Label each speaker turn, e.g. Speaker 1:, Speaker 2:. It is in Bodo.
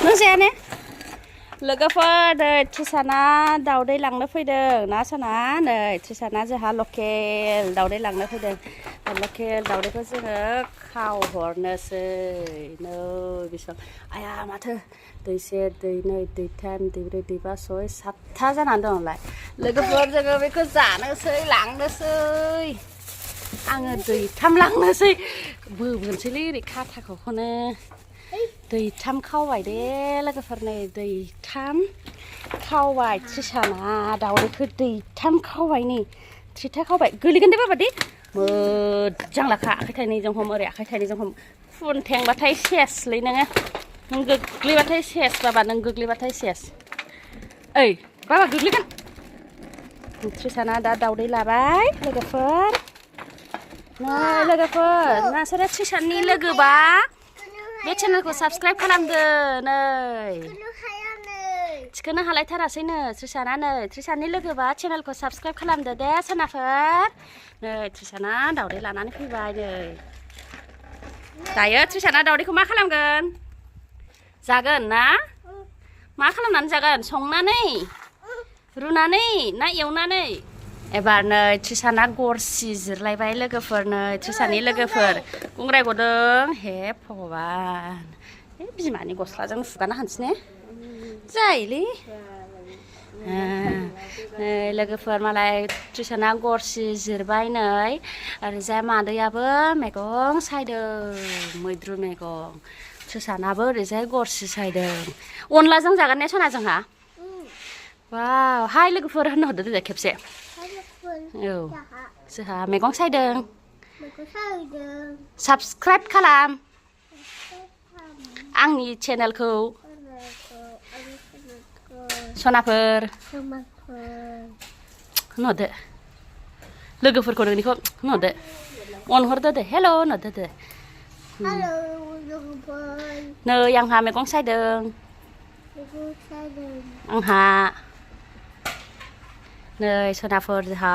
Speaker 1: नों जाया ने लोगोफोर नै ट्रिसाना दाउदै लांनो फैदों ना सना नै ट्रिसाना जोंहा लकेल दाउदै लांनो फैदों लकेल दाउदैखौ जोङो खावहरनोसै नै बेसेबां आया माथो दैसे दैनै दैथाम दैब्रै दैबा सय सातथा जानानै दंलाय लोगोफोर जोङो बेखौ जानोसै लांनोसै आङो दैथाम लांनोसै बोबोनोसैलै ओरै खाथाखौनो दैथाम खावबाय दे लोगोफोर नै दैथाम खावबाय ट्रिसाना दाउदैखौ दैथाम खावबाय नै थ्रिथा खावबाय गोलैगोन दे बाबा दे मोजां लाखा आखाइ थाइनैजों हम ओरै आखाइ थाइनैजों हम फुनथेंबाथाय सेसलै नोङो नों गोग्लैबाथाय सेस बाबा नों गोग्लैबाथाय सेस ओइ बाबा गोग्लैगोन ट्रिसाना दा दाउदै लाबाय लोगोफोर नै लोगोफोर नोंसोरो ट्रिसाननि लोगोबा बे चेनेलखौ साबस्क्राइब खालामदो नै थिखोनो हालायथारासैनो ट्रिसाना नै ट्रिसाननि लोगोबा चेनेलखौ साबस्क्राइब खालामदो दे सोनाफोर नै ट्रिसाना दाउदै लानानै फैबाय नै दायो ट्रिसाना दाउदैखौ मा खालामगोन जागोन ना मा खालामनानै जागोन संनानै रुनानै ना एवनानै एबार नै ट्रिसाना गरसि जिरलायबाय लोगोफोर नै ट्रिसाननि लोगोफोर गुंग्राय गदों हे भगबान बिमानि गस्लाजों सुगाना होनसै ने जायोलै नै लोगोफोर मालाय ट्रिसाना गरसि जिरबाय नै ओरैजाय मादैयाबो मैगं सायदों मैद्रु मैगं ट्रिसानाबो ओरैजाय गरसि सायदों अनलाजों जागोन ने सना जोंहा वाव हाय लोगोफोर होननो हरदो दे खेबसे औ जोंहा मैगं सायदों साबस्क्राइब खालाम आंनि चेनेलखौ सनाफोर होनहरदो लोगोफोरखौ नोंनिखौ होनहरदो अनहरदो दे हेल' होनहरदो दे नै आंहा मैगं सायदों आंहा नै सनाफोर जोंहा